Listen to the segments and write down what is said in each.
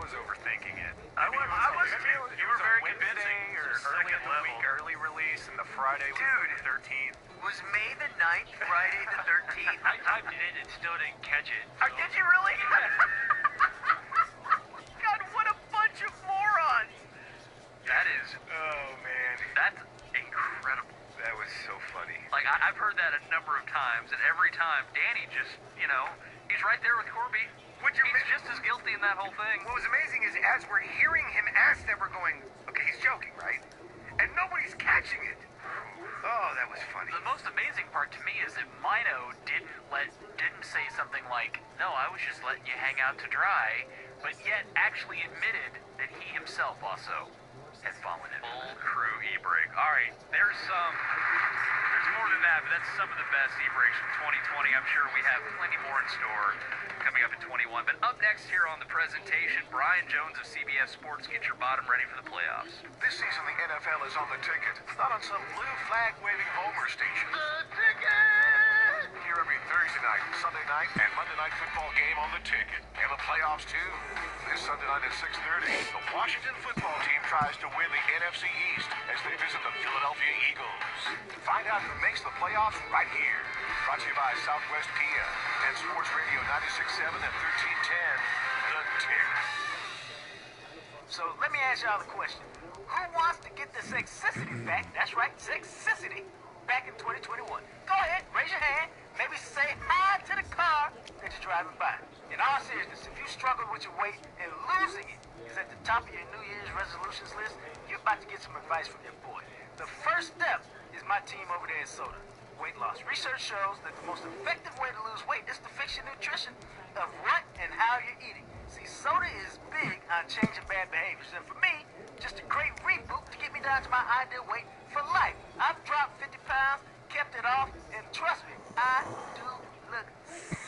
was overthinking it. I was too. You were very convincing. Or second level. Early release, and the Friday was the 13th. Was May the 9th Friday the 13th? I typed it in and still didn't catch it. So. Did you really? God, what a bunch of morons! That is... Oh, man. That's incredible. That was so funny. Like, I've heard that a number of times, and every time, Danny just, he's right there with Corby. He's just as guilty in that whole thing. What was amazing is, as we're hearing him ask that, we're going, okay, he's joking, right? And nobody's catching it. Oh, that was funny. The most amazing part to me is that Mino didn't say something like, no, I was just letting you hang out to dry, but yet actually admitted that he himself also had fallen in. Full crew e-brake. All right, there's more than that, but that's some of the best e-brakes from 2020. I'm sure we have plenty more in store coming up in 21. But up next here on the presentation, Brian Jones of CBS Sports. Get your bottom ready for the playoffs. This season, the NFL is on the ticket. Not on some blue flag-waving homer station. The ticket! Here every Thursday night, Sunday night, and Monday night football game on the ticket. And the playoffs, too. This Sunday night at 6:30, the Washington football team tries to win the NFC East as they visit the Philadelphia Eagles. Find out who makes the playoffs right here. Brought to you by Southwest Kia and Sports Radio 96.7 and 1310, The Ticket. So let me ask y'all a question. Who wants to get the sexicity back? That's right, sexicity back in 2021. Go ahead, raise your hand. Maybe say hi to the car that you're driving by. In all seriousness, if you struggle with your weight and losing it is at the top of your New Year's resolutions list, you're about to get some advice from your boy. The first step is my team over there in Soda. Weight loss. Research shows that the most effective way to lose weight is to fix your nutrition of what and how you're eating. See, Soda is big on changing bad behaviors, and for me, just a great reboot to get me down to my ideal weight for life. I've dropped 50 pounds, kept it off, and trust me, I do look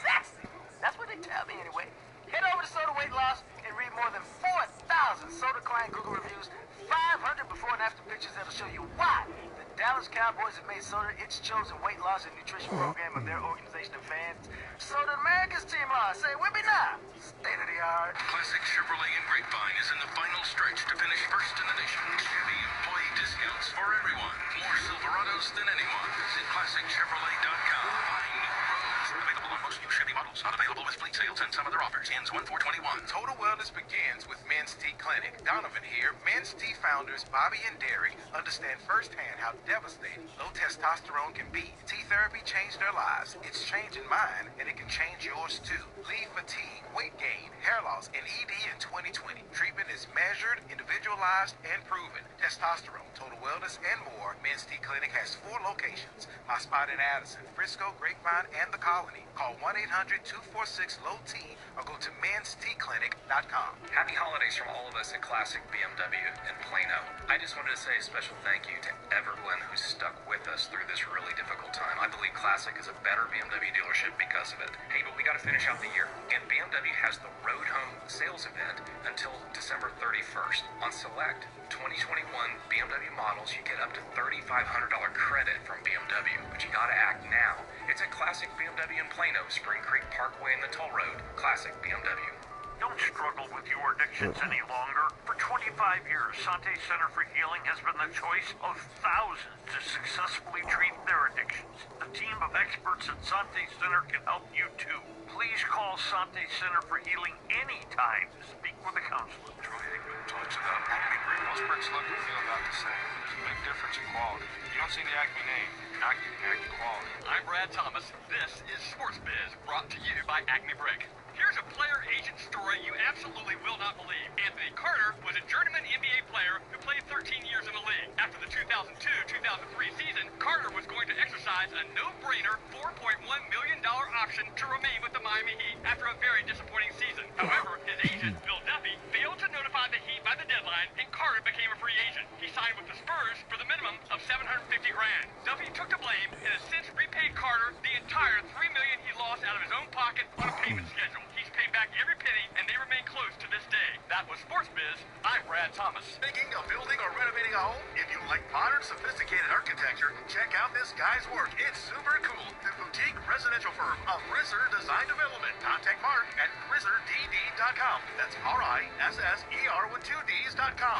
sexy. That's what they tell me anyway. Head over to Soda Weight Loss and read more than 4,000 Soda client Google reviews, 500 before and after pictures that'll show you why the Dallas Cowboys have made Soda its chosen weight loss and nutrition program of their organization of fans. Soda America's team loss. Say, with me now. State of the art. Classic Chevrolet in Grapevine is in the final stretch to finish first in the nation. Chevy employee discounts for everyone. More Silverados than anyone. Visit ClassicChevrolet.com. Find new roads. Available on most new Chevy models. Not available with fleet sales and some other offers. Ends 1/4/21. Total Wellness begins with Men's Tea Clinic. Donovan here. Men's Tea founders Bobby and Derry understand firsthand how devastating low testosterone can be. Tea therapy changed their lives. It's changing mine, and it can change yours too. Leave fatigue, weight gain, hair loss, and ED in 2020. Treatment is measured, individualized, and proven. Testosterone, Total Wellness, and more. Men's Tea Clinic has 4 locations. My spot in Addison, Frisco, Grapevine, and the Colony. Call 1-800-246-LOW-T or go to mensteaclinic.com. Happy holidays from all of us at Classic BMW in Plano. I just wanted to say a special thank you to everyone who's stuck with us through this really difficult time. I believe Classic is a better BMW dealership because of it. Hey, but we got to finish out the year. And BMW has the Road Home sales event until December 31st. On select 2021 BMW models, you get up to $3,500 credit from BMW. But you got to act now. It's at Classic BMW in Plano, Spring Creek Parkway and the Toll Road. Classic BMW. Don't struggle with your addictions any longer. For 25 years, Sante Center for Healing has been the choice of thousands to successfully treat their addictions. The team of experts at Sante Center can help you too. Please call Sante Center for Healing anytime to speak with a counselor. Troy Aikman talks about Acme Brick. Most bricks look and feel about the same. There's a big difference in quality. You don't see the Acme name. You're not getting Acme quality. I'm Brad Thomas. This is Sports Biz, brought to you by Acme Brick. Here's a player agent story you absolutely will not believe. Anthony Carter was a journeyman NBA player who played 13 years in the league. After the 2002-2003 season, Carter was going to exercise a no-brainer $4.1 million option to remain with the Miami Heat after a very disappointing season. However, his agent, Bill Duffy, failed to notify the Heat by the deadline, and Carter became a free agent. He signed with the Spurs for the minimum of $750,000. Duffy took the blame and has since repaid Carter the entire $3 million he lost out of his own pocket on a payment schedule. He's paid back every penny, and they remain close to this day. That was Sports Biz. I'm Brad Thomas. Thinking of building or renovating a home? If you like modern, sophisticated architecture, check out this guy's work. It's super cool. The boutique residential firm of Risser Design Development. Contact Mark at RisserDD.com. That's RISSER with 2Ds.com.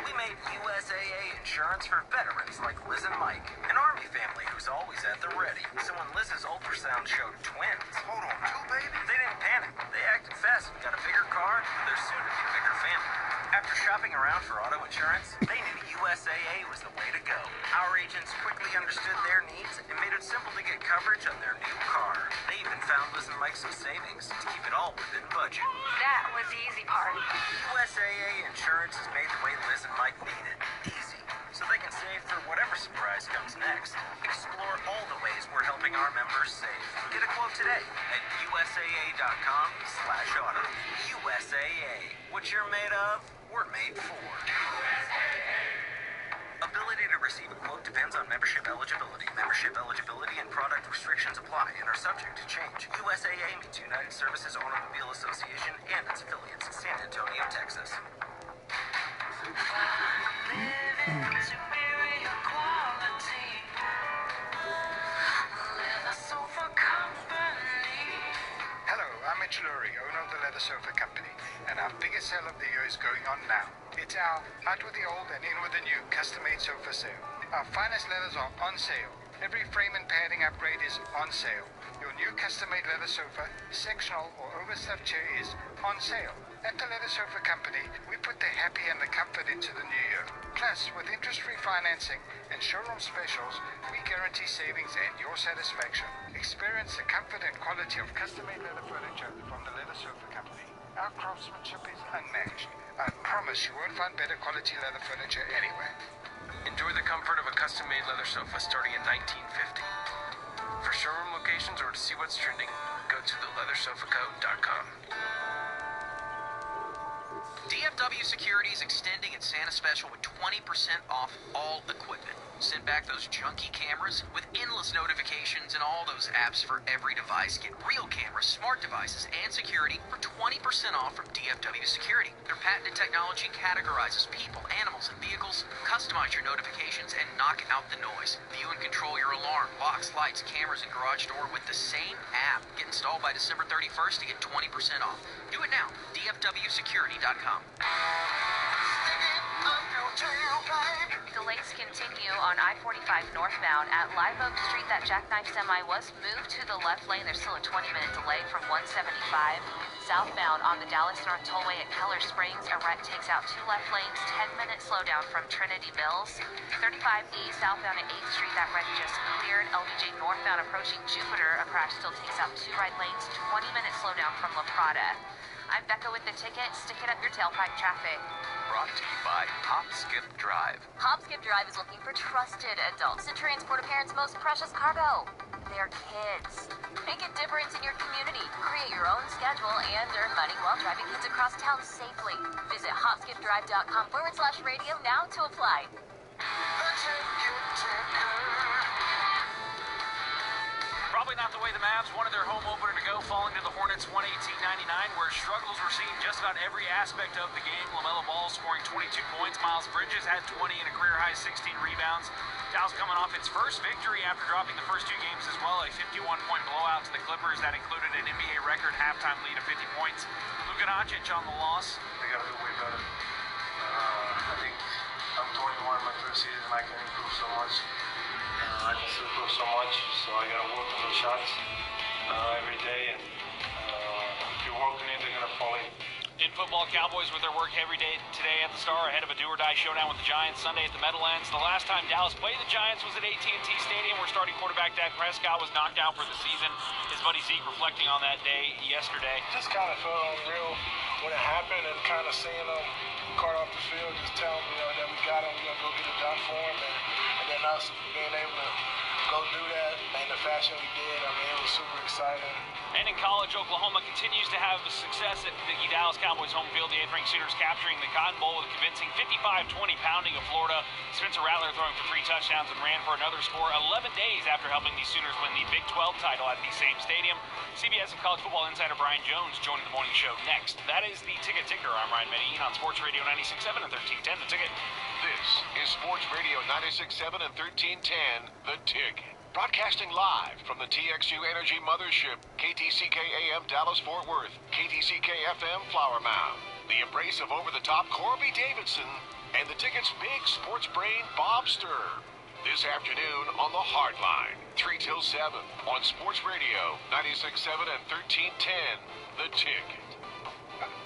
We made USAA insurance for veterans like Liz and Mike, an Army family who's always at the ready. So when Liz's ultrasound showed twins, Hold on, two babies? they didn't panic. They acted fast and got a bigger car for their soon-to-be bigger family. After shopping around for auto insurance, they knew USAA was the way to go. Our agents quickly understood their needs and made it simple to get coverage on their new car. They even found Liz and Mike some savings to keep it all within budget. That was the easy part. USAA insurance is made the way Liz and Mike need it. Easy. So they can save for whatever surprise comes next. Explore all the ways we're helping our members save. Get a quote today at USAA.com/auto. USAA. What you're made of, we're made for. Ability to receive a quote depends on membership eligibility. Membership eligibility and product restrictions apply and are subject to change. USAA means United Services Automobile Association and its affiliates in San Antonio, Texas. Hello, I'm Mitch Lurie, owner of the Leather Sofa Company, and our biggest sale of the year is going on now. It's our out with the old and in with the new custom-made sofa sale. Our finest leathers are on sale. Every frame and padding upgrade is on sale. Your new custom-made leather sofa, sectional or overstuffed chair is on sale. At the Leather Sofa Company, we put the happy and the comfort into the new year. Plus, with interest-free financing and showroom specials, we guarantee savings and your satisfaction. Experience the comfort and quality of custom-made leather furniture from the Leather Sofa Company. Our craftsmanship is unmatched. I promise you won't find better quality leather furniture anywhere. Enjoy the comfort of a custom-made leather sofa starting in $19.50. For showroom locations or to see what's trending, go to theleathersofaco.com. DFW Security is extending its Santa special with 20% off all equipment. Send back those junky cameras with endless notifications and all those apps for every device. Get real cameras, smart devices, and security for 20% off from DFW Security. Their patented technology categorizes people, animals, and vehicles. Customize your notifications and knock out the noise. View and control your alarm, locks, lights, cameras, and garage door with the same app. Get installed by December 31st to get 20% off. Do it now. DFWSecurity.com. Delays continue on I-45 northbound at Live Oak Street. That jackknife semi was moved to the left lane. There's still a 20-minute delay from 175. Southbound on the Dallas North Tollway at Keller Springs, a wreck takes out 2 left lanes, 10-minute slowdown from Trinity Mills. 35E southbound at 8th Street, that wreck just cleared. LBJ northbound approaching Jupiter, a crash still takes out 2 right lanes, 20-minute slowdown from La Prada. I'm Becca with the ticket. Stick it up your tailpipe traffic. Brought to you by Hop Skip Drive. Hop Skip Drive is looking for trusted adults to transport a parent's most precious cargo, their kids. Make a difference in your community. Create your own schedule and earn money while driving kids across town safely. Visit hopskipdrive.com/radio now to apply. Probably not the way the Mavs wanted their home opener to go, falling to the Hornets 118-99, where struggles were seen just about every aspect of the game. LaMelo Ball scoring 22 points. Miles Bridges had 20 and a career-high 16 rebounds. Dallas coming off its first victory after dropping the first 2 games as well, a 51-point blowout to the Clippers that included an NBA record halftime lead of 50 points. Luka Doncic on the loss. They gotta do way better. I think I'm 21, my first season, I can improve so much. I can still improve so much, so I gotta work on those shots every day, and if you're working it, they're gonna fall in. In football, Cowboys with their work every day today at the Star ahead of a do-or-die showdown with the Giants Sunday at the Meadowlands. The last time Dallas played the Giants was at AT&T Stadium, where starting quarterback Dak Prescott was knocked out for the season. His buddy Zeke reflecting on that day yesterday. Just kind of felt unreal when it happened, and kind of seeing them cart off the field, just tell them, that we got him, we're gonna go get it done for him, and then us being able to go do that in the fashion we did. I mean, it was super exciting. And in college, Oklahoma continues to have success at the Dallas Cowboys home field. The 8th-ranked Sooners capturing the Cotton Bowl with a convincing 55-20 pounding of Florida. Spencer Rattler throwing for 3 touchdowns and ran for another score 11 days after helping these Sooners win the Big 12 title at the same stadium. CBS and college football insider Brian Jones joining the morning show next. That is the Ticket Ticker. I'm Ryan Medellin on Sports Radio 96.7 and 1310. The Ticket. is Sports Radio 96.7 and 1310, The Ticket. Broadcasting live from the TXU Energy Mothership, KTCK AM Dallas-Fort Worth, KTCK FM Flower Mound. The embrace of over-the-top Corby Davidson and The Ticket's big sports brain Bob Sturr. This afternoon on the Hardline, 3 till 7 on Sports Radio 96.7 and 1310, The Ticket.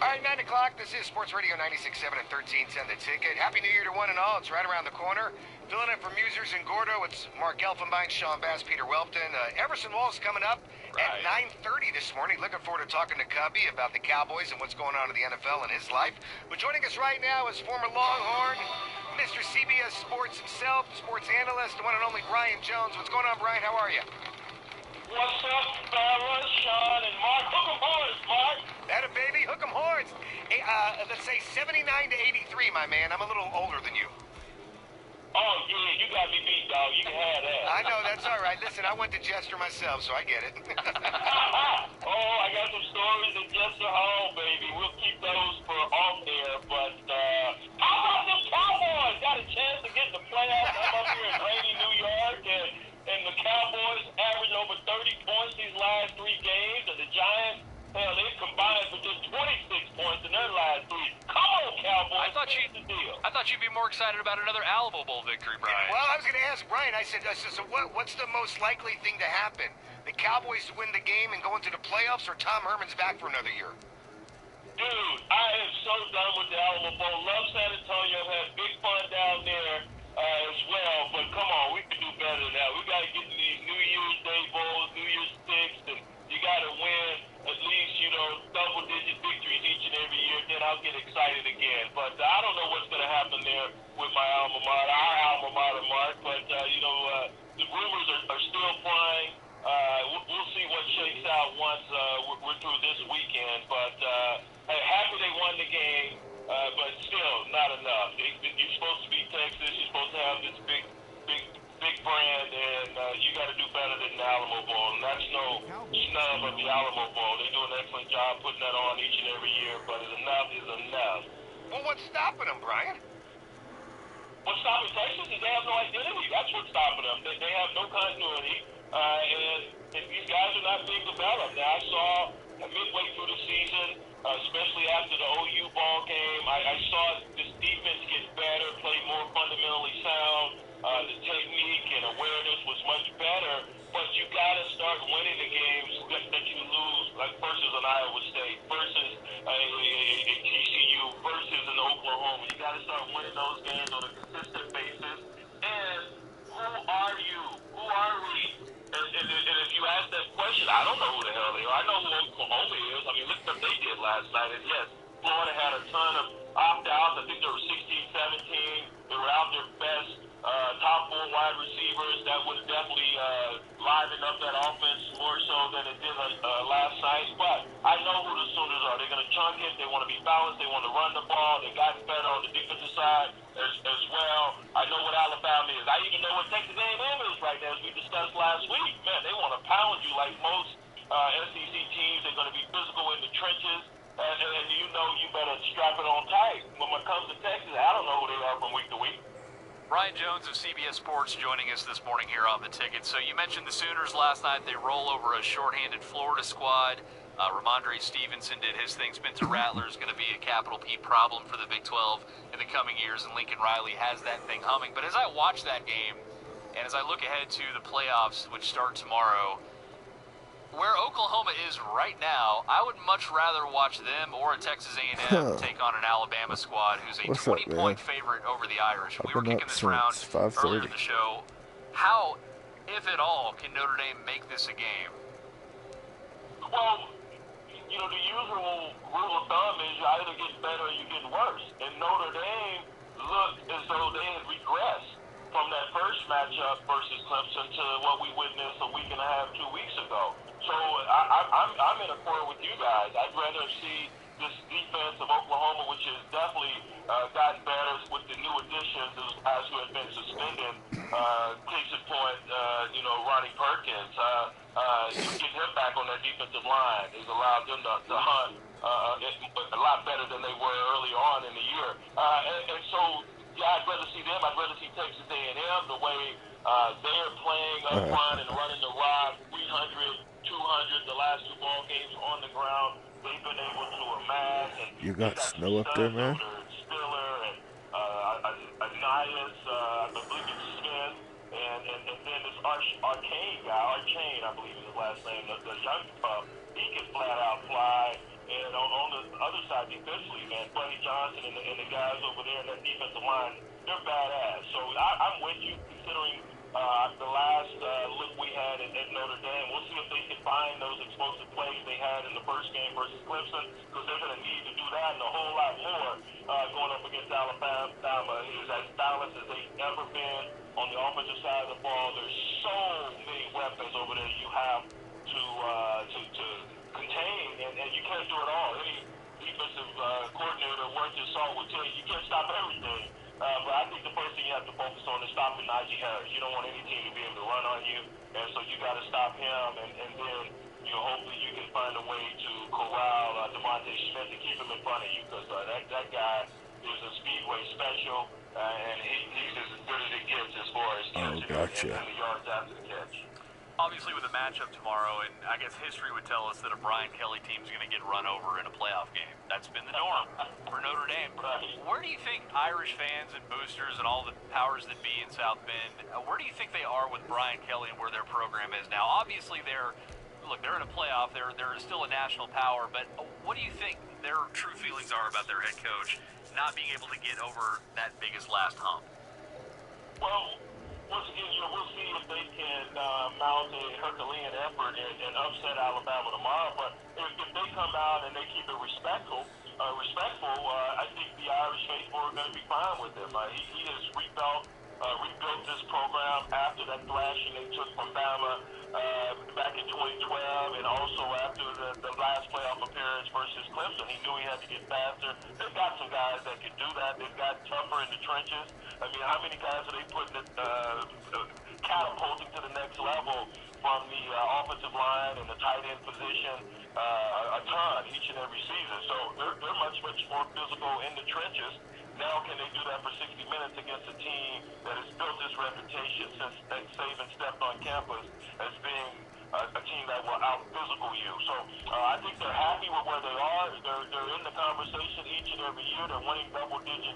All right, 9 o'clock. This is Sports Radio 96.7 and 1310, The Ticket. Happy New Year to one and all. It's right around the corner. Filling in for Musers and Gordo, it's Mark Elfenbein, Sean Bass, Peter Welpton. Everson Wall's coming up at 9:30 this morning. Looking forward to talking to Cubby about the Cowboys and what's going on in the NFL in his life. But joining us right now is former Longhorn, Mr. CBS Sports himself, sports analyst, the one and only Brian Jones. What's going on, Brian? How are you? What's up, fellas? Sean and Mark. Hook 'em horns, Mark. That a baby. Hook 'em horns. Hey, let's say 79 to 83, my man. I'm a little older than you. Oh, yeah, you got me beat, dog. You can have that. I know, that's all right. Listen, I went to Jester myself, so I get it. Oh, I got some stories at Jester Hall, baby. We'll keep those for off air, but how about them Cowboys? Got a chance to get in the playoffs. I'm up here in rainy New York, and the Cowboys average over 30 points these last 3 games, and the Giants, hell, they combined for just 26 points in their last 3. Come on, Cowboys. I thought you'd be more excited about another Alamo Bowl victory, Brian. Well, I was going to ask Brian. I said, so what's the most likely thing to happen? The Cowboys to win the game and go into the playoffs, or Tom Herman's back for another year? Dude, I am so done with the Alamo Bowl. Love San Antonio. Had big fun down there as well. But come on, we can do better than that. We got to get to these New Year's Day Bowls, New Year's Six, and you got to win at least, double-digit victories each and every year. Then I'll get excited again. But I don't know what's going to happen there with my alma mater, our alma mater, Mark. But, the rumors are still flying. We'll see what shakes out once we're through this weekend. But happy they won the game, but still not enough. You're supposed to be Texas. You're supposed to have this big brand, and you got to do better than the Alamo Bowl. And that's no snub of the Alamo Bowl. They do an excellent job putting that on each and every year, but enough is enough. Well, what's stopping them, Brian? What's stopping Texas is they have no identity. That's what's stopping them. They have no continuity, and these guys are not being developed. Now, I saw midway through the season, especially after the OU ball game, I saw this defense get better, play more fundamentally sound. The technique and awareness was much better, but you got to start winning the games that you lose, like versus an Iowa State, versus a TCU, versus an Oklahoma. You got to start winning those games on a consistent basis. And who are you? Who are we? And if you ask that question, I don't know who the hell they are. I know who Oklahoma is. I mean, look what they did last night. And yes, Florida had a ton of opt-outs. I think there were 16, 17. They were out their best. Top 4 wide receivers. That would definitely liven up that offense more so than it did last night. But I know who the Sooners are. They're going to chunk it. They want to be balanced. They want to run the ball. They got better on the defensive side as well. I know what Alabama is. I even know what Texas A&M is right now, as we discussed last week. Man, they want to pound you like most SEC teams. They're going to be physical in the trenches. And you better strap it on tight. When it comes to Texas, I don't know who they are from week to week. Brian Jones of CBS Sports joining us this morning here on The Ticket. So you mentioned the Sooners last night. They roll over a shorthanded Florida squad. Ramondre Stevenson did his thing. Spencer Rattler is going to be a capital P problem for the Big 12 in the coming years, and Lincoln Riley has that thing humming. But as I watch that game, and as I look ahead to the playoffs, which start tomorrow, where Oklahoma is right now, I would much rather watch them or a Texas A&M take on an Alabama squad who's a 20-point favorite over the Irish. We were kicking this around earlier in the show. How, if at all, can Notre Dame make this a game? Well, the usual rule of thumb is you either get better or you get worse. And Notre Dame looked as though they had regressed from that first matchup versus Clemson to what we witnessed a week and a half, 2 weeks ago. So I'm in accord with you guys. I'd rather see this defense of Oklahoma, which has definitely gotten better with the new additions, those guys who have been suspended. Case in point, Ronnie Perkins. You get him back on that defensive line. It's allowed them to hunt a lot better than they were early on in the year. And so Yeah, I'd rather see them. I'd rather see Texas A&M the way they're playing up front and running the rock, 300, 200, the last two ball games on the ground. They've been able to amass, and You they got got some snow up there, studs over man? there. Stiller and Anias, I believe it's Smith, and then this Arcane guy, Arcane, I believe is his last name, the young pup. He can flat out fly. And on the other side, defensively, man, Buddy Johnson and the guys over there in that defensive line, they're badass. So I'm with you, considering the last look we had at Notre Dame. We'll see if they can find those explosive plays they had in the first game versus Clemson, because they're going to need to do that and a whole lot more going up against Alabama. Is as balanced as they've ever been on the offensive side of the ball. There's so many weapons over there you have to contain, and you can't do it all. Any defensive coordinator worth his salt will tell you you can't stop everything. But I think the first thing you have to focus on is stopping Najee Harris. You don't want any team to be able to run on you, and so you got to stop him, and then hopefully you can find a way to corral Devontae Smith and keep him in front of you, because that guy is a speedway special, and he's as good as it gets as far as catching and the yards after the catch. Obviously, with the matchup tomorrow, and I guess history would tell us that a Brian Kelly team is going to get run over in a playoff game. That's been the norm for Notre Dame. Where do you think Irish fans and boosters and all the powers that be in South Bend, where do you think they are with Brian Kelly and where their program is now? Obviously, they're in a playoff. They're still a national power, but what do you think their true feelings are about their head coach not being able to get over that biggest last hump? Well, once again, we'll see if they can mount a Herculean effort and upset Alabama tomorrow. But if they come out and they keep it respectful, I think the Irish faithful are going to be fine with him. He has rebuilt this program after that thrashing they took from Bama back in 2012, and also after the last playoff appearance versus Clemson. He knew he had to get faster. They've got some guys that can do that. They've got tougher in the trenches. I mean, how many guys are they putting catapulting to the next level from the offensive line and the tight end position? A ton each and every season. So they're much more physical in the trenches. Now can they do that for 60 minutes against a team that has built this reputation since Saban stepped on campus as being a team that will out-physical you? So I think they're happy with where they are. They're in the conversation each and every year. They're winning double-digit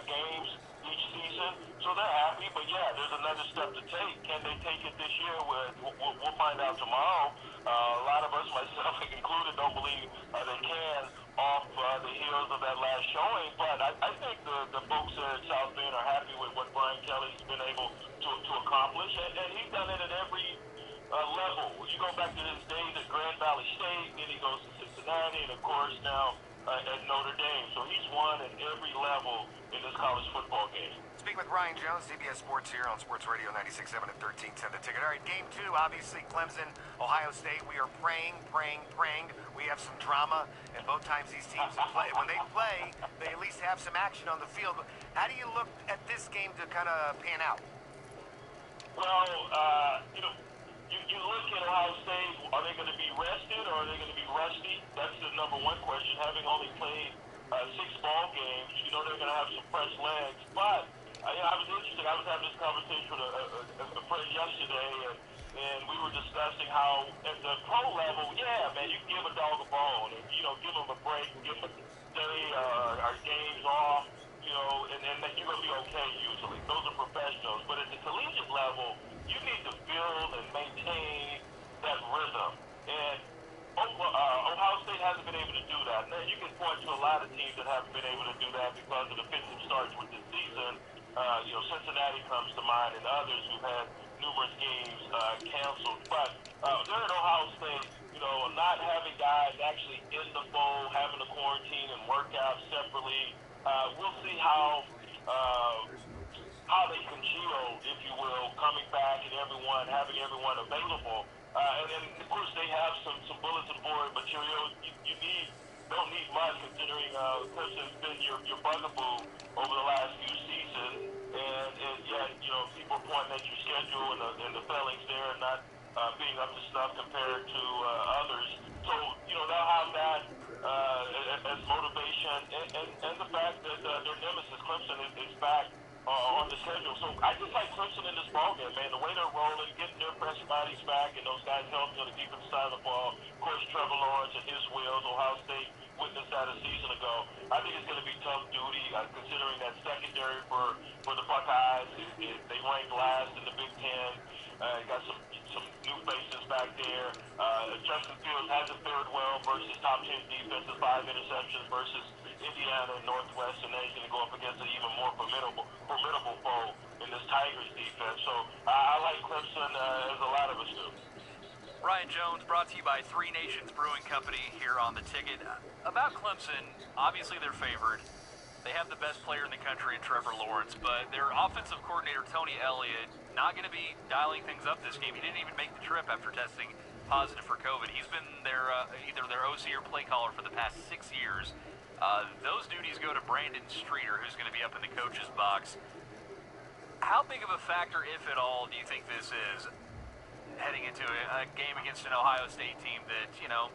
games each season. So they're happy. But, yeah, there's another step to take. Can they take it this year? We'll find out tomorrow. A lot of us, myself included, don't believe they can off the heels of that last showing. But I think the folks at South Bend are happy with what Brian Kelly's been able to accomplish. And he's done it at every level. You go back to his days at Grand Valley State, then he goes to Cincinnati, and, of course, now at Notre Dame. So he's won at every level in this college football game. Speaking with Ryan Jones, CBS Sports here on Sports Radio 96.7 and 1310 The Ticket. All right, game two, obviously Clemson, Ohio State. We are praying. We have some drama, and both times these teams play. When they play, they at least have some action on the field. How do you look at this game to kind of pan out? Well, you look at Ohio State, are they going to be rested or are they going to be rusty? That's the number one question. Having only played 6 ball games, they're going to have some fresh legs. But I was interested. I was having this conversation with a friend yesterday, and we were discussing how at the pro level, yeah, man, you can give a dog a bone and, give them a break, give them a day or games off, and then you're going to be okay usually. Those are professionals. But at the collegiate level, you need to build and maintain that rhythm. And Ohio State hasn't been able to do that. Now, you can point to a lot of teams that haven't been able to do that because of the fits and starts with the season. Cincinnati comes to mind, and others who've had numerous games canceled. But they're at Ohio State, not having guys actually in the fold, having to quarantine and work out separately. We'll see how they congeal, if you will, coming back and having everyone available. And then, of course, they have some bulletin board material. You don't need much, considering Clemson's been your bugaboo over the last few seasons. And yet, people are pointing at your schedule and the failings there and not being up to snuff compared to others. So, they'll have that as motivation. And the fact that their nemesis, Clemson, is back on the schedule. So I just like Clemson in this ballgame, man. The way they're rolling, getting their pressure bodies back, and those guys healthy on the defensive side of the ball. Of course, Trevor Lawrence and his wheels, Ohio State witnessed that a season ago. I think it's going to be tough duty, considering that secondary for the Buckeyes. They rank last in the Big Ten. Got some new faces back there. Justin Fields hasn't fared well versus top 10 defenses, 5 interceptions versus Indiana and Northwest, and then he's going to go up against an even more formidable foe in this Tigers defense. So I like Clemson as a lot of us do. Ryan Jones, brought to you by Three Nations Brewing Company here on The Ticket. About Clemson, obviously they're favored. They have the best player in the country in Trevor Lawrence, but their offensive coordinator, Tony Elliott, not going to be dialing things up this game. He didn't even make the trip after testing positive for COVID. He's been their either their OC or play caller for the past 6 years. Those duties go to Brandon Streeter, who's going to be up in the coach's box. How big of a factor, if at all, do you think this is heading into a game against an Ohio State team that, you know,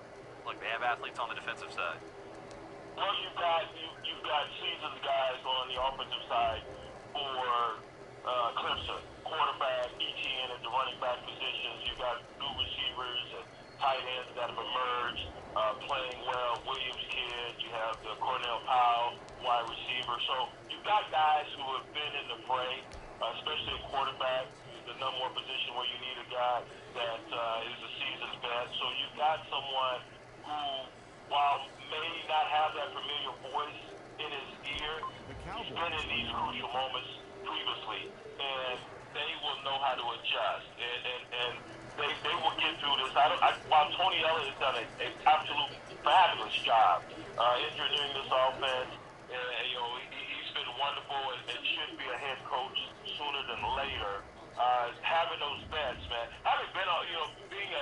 look, they have athletes on the defensive side? Well, you've got seasoned guys on the offensive side for Clemson. Quarterback, ETN at the running back positions. You've got new receivers and tight ends that have emerged, playing well. Williams kid. You have the Cornell Powell, wide receiver. So you've got guys who have been in the fray, especially a quarterback, the number one position where you need a guy that is a seasoned vet. So you've got someone who, while may not have that familiar voice in his ear, he's been in these crucial moments previously, and they will know how to adjust, and they will get through this. While Tony Elliott has done an absolute fabulous job engineering this offense, he's been wonderful and should be a head coach sooner than later. Having those vets, man, having been, being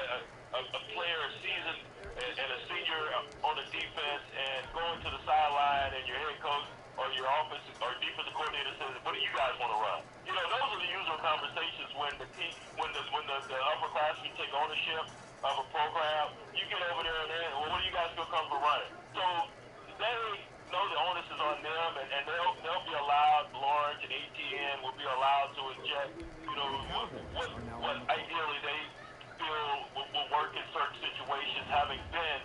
a player, a seasoned and a senior on the defense, and going to the sideline and your head coach or your offensive or defensive coordinator says, "What do you guys want to run?" Those are the usual conversations when the team, when the upperclassmen take ownership of a program. You get over there and well, what do you guys feel comfortable running? So they know the onus is on them, and they'll be allowed. Lawrence and ATN will be allowed to inject, what ideally they feel will work in certain situations, having been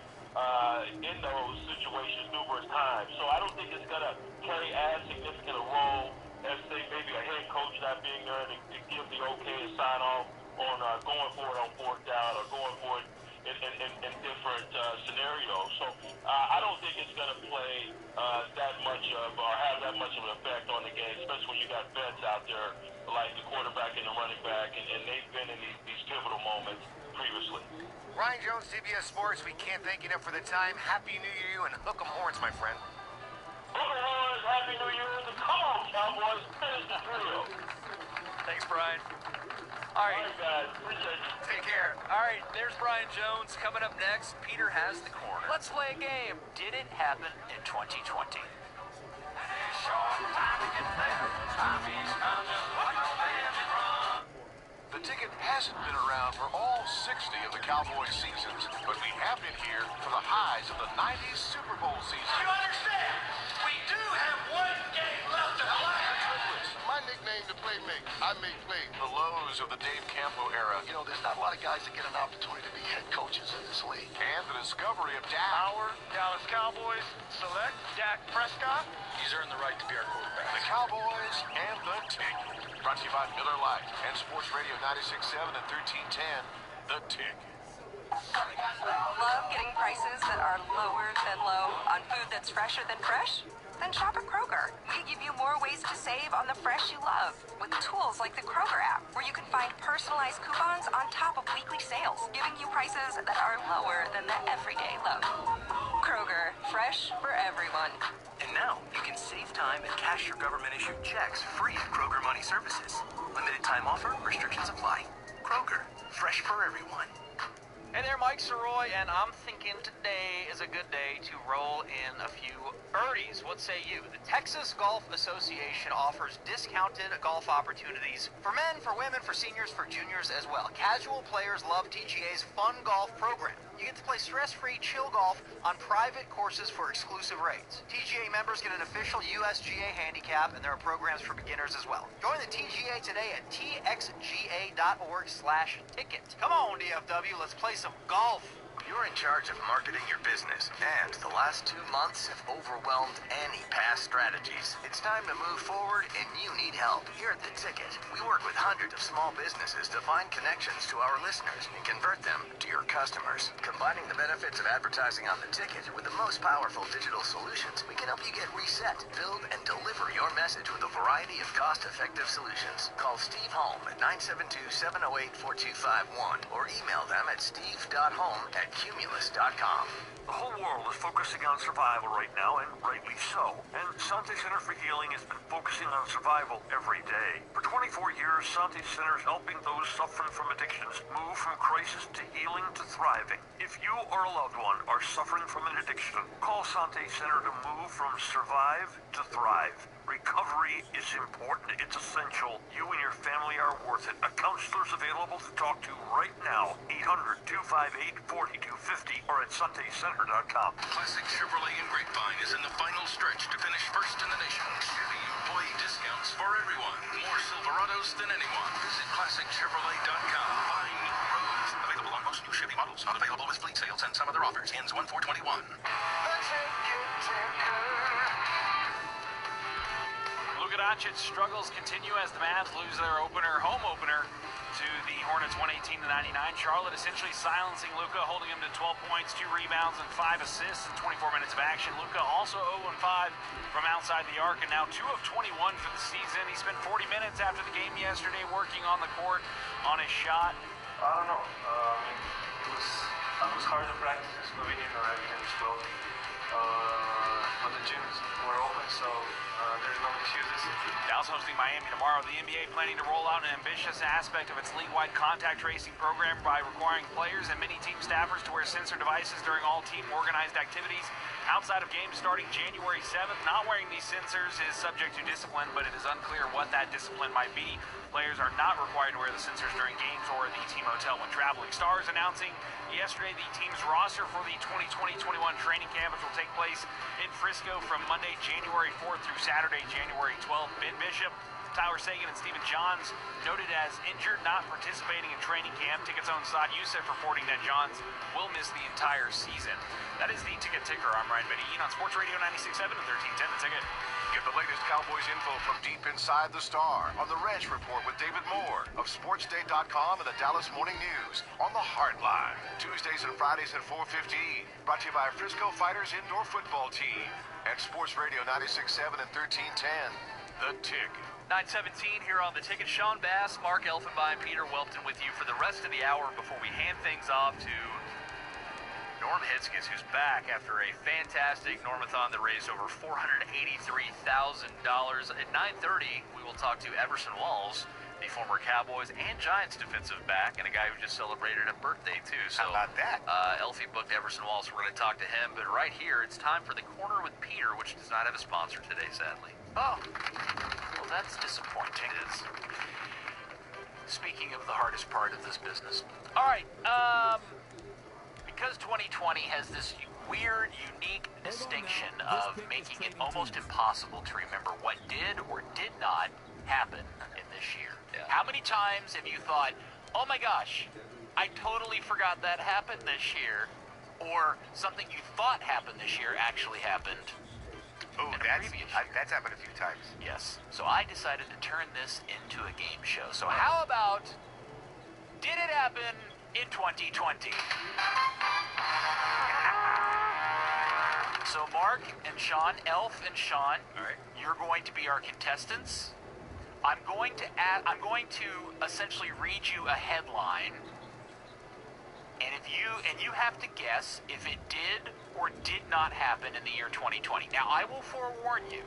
in those situations numerous times. So I don't think it's going to play as significant a role as, say, maybe a head coach not being there to give the okay and sign off on going for it on fourth down or going for it in different scenarios. So I don't think it's going to play that much of or have that much of an effect on the game, especially when you got vets out there like the quarterback and the running back, and they've been in these pivotal moments previously. Ryan Jones, CBS Sports. We can't thank you enough for the time. Happy New Year to you, and hook 'em horns, my friend. Hook 'em horns, Happy New Year, and come on, Cowboys, finish the drill. Thanks, Brian. All right, guys, appreciate you. Take care. All right, there's Brian Jones. Coming up next, Peter has the corner. Let's play a game. Did it happen in 2020? The Ticket hasn't been around for all 60 of the Cowboys seasons, but we have been here for the highs of the 90s Super Bowl season. You understand? We do have one game left to play. My nickname to Playmate. I make plays. The lows of the Dave Campo era. There's not a lot of guys that get an opportunity to be head coaches in this league. And the discovery of Dak. Our Dallas Cowboys select Dak Prescott. He's earned the right to be our quarterback. The Cowboys and the Ticket. Brought to you by Miller Lite and Sports Radio 96.7 and 1310. The Ticket. Love getting prices that are lower than low on food that's fresher than fresh? Then shop at Kroger. We give you more ways to save on the fresh you love with tools like the Kroger app, where you can find personalized coupons on top of weekly sales, giving you prices that are lower than the everyday low. Kroger, fresh for everyone. And now you can save time and cash your government-issued checks free at Kroger Money Services. Limited time offer, restrictions apply. Kroger, fresh for everyone. Hey there, Mike Soroy, and I'm thinking today is a good day to roll in a few birdies. What say you? The Texas Golf Association offers discounted golf opportunities for men, for women, for seniors, for juniors as well. Casual players love TGA's Fun Golf program. You get to play stress-free, chill golf on private courses for exclusive rates. TGA members get an official USGA handicap, and there are programs for beginners as well. Join the TGA today at txga.org/ticket. Come on, DFW, let's play some golf. You're in charge of marketing your business, and the last 2 months have overwhelmed any past strategies. It's time to move forward, and you need help. Here at The Ticket, we work with hundreds of small businesses to find connections to our listeners and convert them to your customers. Combining the benefits of advertising on The Ticket with the most powerful digital solutions, we can help you get reset, build, and deliver your message with a variety of cost-effective solutions. Call Steve Holm at 972-708-4251 or email them at steve.holm@cumulus.com. The whole world is focusing on survival right now, and rightly so. And Sante Center for Healing has been focusing on survival every day. For 24 years, Sante Center is helping those suffering from addictions move from crisis to healing to thriving. If you or a loved one are suffering from an addiction, call Sante Center to move from survive to thrive. Recovery is important. It's essential. You and your family are worth it. A counselor's available to talk to right now. 800-258-4250 or at santecenter.com. Classic Chevrolet in Grapevine is in the final stretch to finish first in the nation. Chevy employee discounts for everyone. More Silverados than anyone. Visit ClassicChevrolet.com. Find new roads. Available on most new Chevy models. Not available with fleet sales and some other offers. Ends 1/4/21. Luka Doncic's struggles continue as the Mavs lose their home opener to the Hornets 118-99. Charlotte essentially silencing Luka, holding him to 12 points, 2 rebounds, and 5 assists in 24 minutes of action. Luka also 0-5 from outside the arc, and now 2 of 21 for the season. He spent 40 minutes after the game yesterday working on the court on his shot. I don't know. It was hard to practice, but we didn't know everything was closed. But the gyms were open, so there's no excuses. Dallas hosting Miami tomorrow. The NBA planning to roll out an ambitious aspect of its league-wide contact tracing program by requiring players and many team staffers to wear sensor devices during all team organized activities outside of games starting January 7th. Not wearing these sensors is subject to discipline, but it is unclear what that discipline might be. Players are not required to wear the sensors during games or the team hotel when traveling. Stars announcing yesterday the team's roster for the 2020-21 training camp, which will take place in Frisco from Monday, January 4th through Saturday, January 12th. Ben Bishop, Tyler Sagan, and Stephen Johns noted as injured, not participating in training camp. Tickets own Saad Youssef reporting that Johns will miss the entire season. That is the Ticket Ticker. I'm Ryan Betty on Sports Radio 96.7 and 1310 The Ticket. Get the latest Cowboys info from deep inside the Star on the Ranch Report with David Moore of SportsDay.com and the Dallas Morning News on the Hardline. Tuesdays and Fridays at 4:15. Brought to you by Frisco Fighters Indoor Football Team and Sports Radio 96.7 and 1310. The Ticket. 9:17 here on The Ticket. Sean Bass, Mark Elfenbein, Peter Welpton with you for the rest of the hour before we hand things off to Norm Hitzges, who's back after a fantastic Normathon that raised over $483,000. At 9:30, we will talk to Everson Walls, the former Cowboys and Giants defensive back, and a guy who just celebrated a birthday, too. So, how about that? Elfie booked Everson Walls, so we're going to talk to him. But right here, it's time for the Corner with Peter, which does not have a sponsor today, sadly. Oh, well, that's disappointing. It is. Speaking of the hardest part of this business. All right, because 2020 has this weird, unique distinction of making it almost impossible to remember what did or did not happen in this year. Yeah. How many times have you thought, oh my gosh, I totally forgot that happened this year, or something you thought happened this year actually happened? Oh, that's happened a few times. Yes. So I decided to turn this into a game show. So how about, did it happen in 2020? So Mark and Sean, Elf and Sean, all right, you're going to be our contestants. I'm going to essentially read you a headline, and you have to guess if it did or did not happen in the year 2020. Now, I will forewarn you,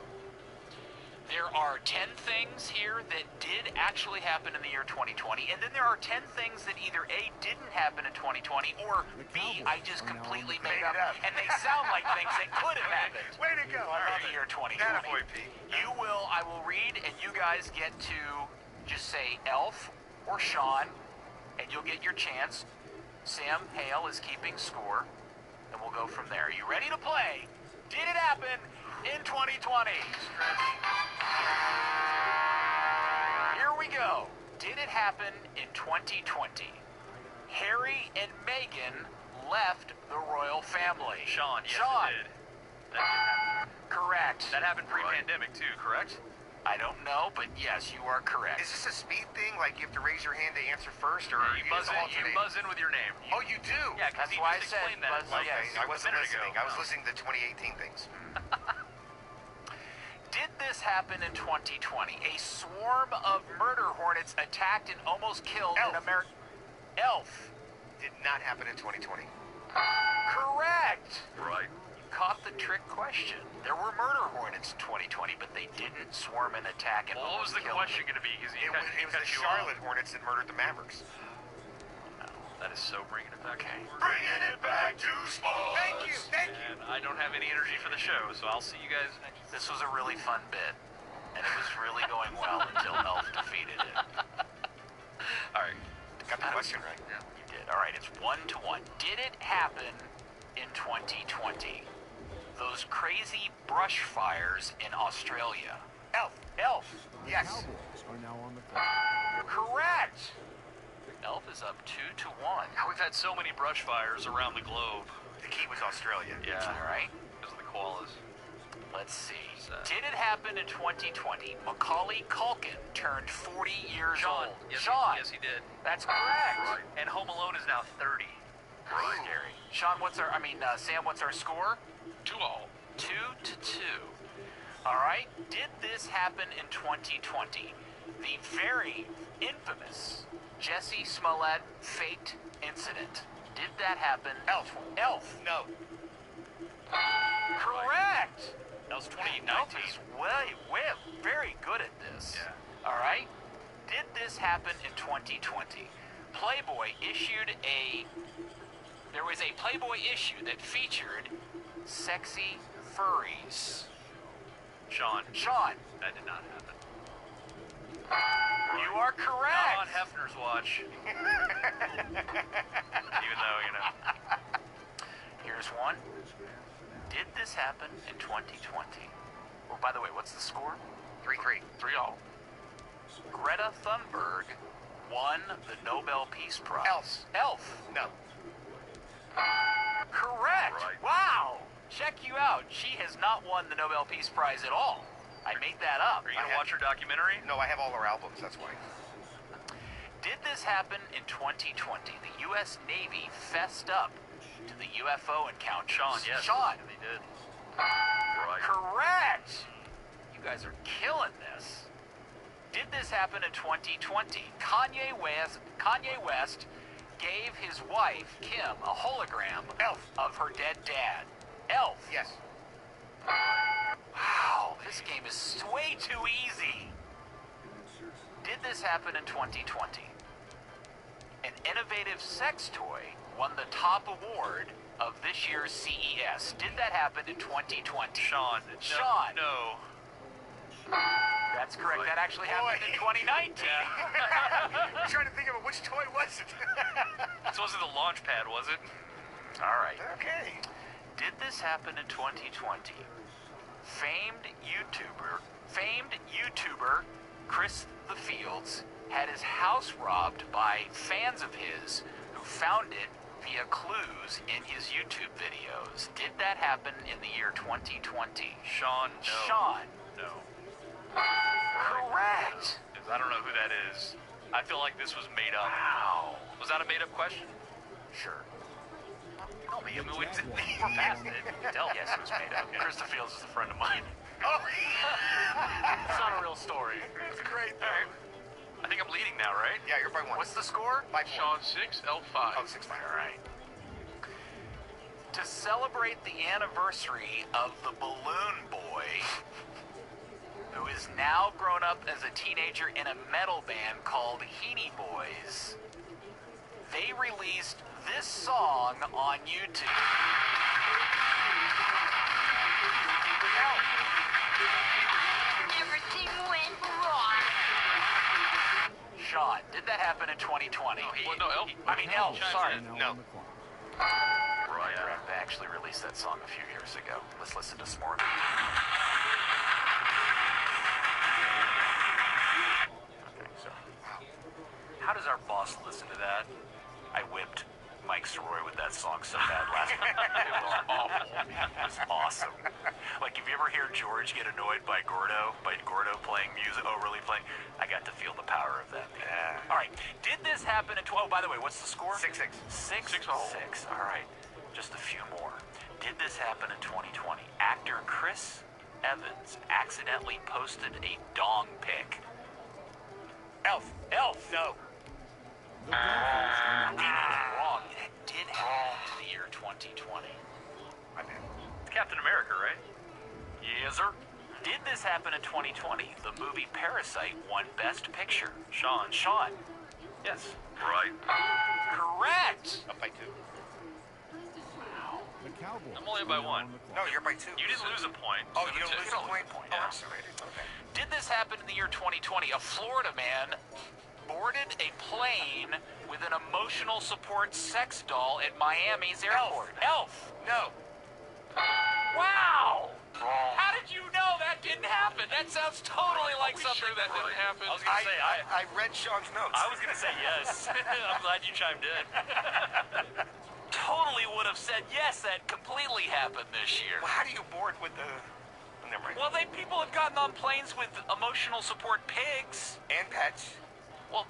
There are 10 things here that did actually happen in the year 2020, and then there are 10 things that either A, didn't happen in 2020, or B, I just completely made up, and they sound like things that could have happened. Way to go. In the year 2020. Attaboy, Pete. I will read, and you guys get to just say Elf or Sean, and you'll get your chance. Sam Hale is keeping score, and we'll go from there. Are you ready to play? Did it happen in 2020? Here we go. Did it happen in 2020? Harry and Meghan left the royal family. Sean, yes, Sean. it did. That did happen. Correct. That happened pre-pandemic too, correct? I don't know, but yes, you are correct. Is this a speed thing? Like you have to raise your hand to answer first, or You buzz in with your name. Oh, you do? Yeah, because That's he why just I said explained that. buzz, Okay, yes. I wasn't a minute listening. ago. I was listening to the 2018 things. Did this happen in 2020? A swarm of murder hornets attacked and almost killed an American... Elf. Did not happen in 2020. Correct. Right. You caught the trick question. There were murder hornets in 2020, but they didn't swarm and attack and Well, what was almost the kill question going to be? Because It was the Charlotte Hornets that murdered the Mavericks. That is so bringing it back. Okay. Bringing it back to sports. Thank you. And I don't have any energy for the show, so I'll see you guys next. This was a really fun bit, and it was really going well until Elf defeated it. All right. Got the question right. Yeah. You did. All right, it's 1-1. Did it happen in 2020? Those crazy brush fires in Australia. Elf. Elf. Yes. Are now on the clock. Correct. Elf is up 2-1. We've had so many brush fires around the globe. The key was Australia. Yeah. All right. Because of the koalas. Let's see. Did it happen in 2020? Macaulay Culkin turned 40 years Sean. old. Yes, Sean. Yes, he did. That's correct. Right. And Home Alone is now 30. Right. Scary. Sean, Sam, what's our score? 2-2. 2-2. All right. Did this happen in 2020? The very infamous Jesse Smollett faked incident. Did that happen? Elf. Elf. No. Correct. That was 2019. Elf is very good at this. Yeah. All right. Did this happen in 2020? Playboy issued there was a Playboy issue that featured sexy furries. Sean. That did not happen. You are correct. Not on Hefner's watch. Even though, Here's one. Did this happen in 2020? Oh, by the way, what's the score? 3-3. 3-all. Greta Thunberg won the Nobel Peace Prize. Elf. No. Correct. Right. Wow. Check you out. She has not won the Nobel Peace Prize at all. I made that up. Are you going to watch her documentary? No, I have all her albums, that's why. Did this happen in 2020? The U.S. Navy fessed up to the UFO encounters. Sean, yes. Sean. They did. Right. Correct. You guys are killing this. Did this happen in 2020? Kanye West gave his wife, Kim, a hologram of her dead dad. Elf. Yes. Wow, this game is way too easy. Did this happen in 2020? An innovative sex toy won the top award of this year's CES. Did that happen in 2020? Sean. Sean. No. That's correct. That actually happened in 2019. I'm trying to think of it. Which toy was it? This wasn't the launch pad, was it? All right. Okay. Did this happen in 2020? Famed YouTuber Chris the Fields had his house robbed by fans of his who found it via clues in his YouTube videos. Did that happen in the year 2020? Sean, no. Sean. No. Correct. I don't know who that is. I feel like this was made up. Wow. Was that a made up question? Sure. Tell me. I mean, we're past it. You can tell. Yes, it was made up. Chris the Fields is a friend of mine. Oh! It's not a real story. It's great, though. All right. I think I'm leading now, right? Yeah, you're by 1. What's the score? 5-4. Sean 6, L 5. Oh, 6-5. All right. To celebrate the anniversary of the Balloon Boy, who is now grown up as a teenager in a metal band called Heaney Boys. They released this song on YouTube. Everything went wrong. Sean, did that happen in 2020? Well, no, Elf. Elf, sorry. No. Right, they actually released that song a few years ago. Let's listen to some more. How does our boss listen to that? I whipped Mike Soroy with that song so bad last night. It was awful. It was awesome. Like, if you ever hear George get annoyed by Gordo playing music, overly playing, I got to feel the power of that. Yeah. All right. Did this happen in 12? By the way, what's the score? 6-6. 6-6. All right. Just a few more. Did this happen in 2020? Actor Chris Evans accidentally posted a dong pic. Elf. No. Wrong. It did happen in the year 2020. My bad. Captain America, right? Yes, sir. Did this happen in 2020? The movie Parasite won Best Picture. Sean. Yes. Right. Correct. Up by 2. The Cowboys. I'm only up by 1. No, you're by 2. You didn't lose a point. Oh, you don't lose a point? point, Oh, yeah. I'm sorry. Okay. Did this happen in the year 2020? A Florida man boarded a plane with an emotional support sex doll at Miami's airport. Elf. No. Wow. How did you know that didn't happen? That sounds totally like something Sure that didn't happen. I was going to say, I read Sean's notes. I was going to say yes. I'm glad you chimed in. Totally would have said yes, that completely happened this year. Well, how do you board with the... Never mind. Well, people have gotten on planes with emotional support pigs. And pets. Well,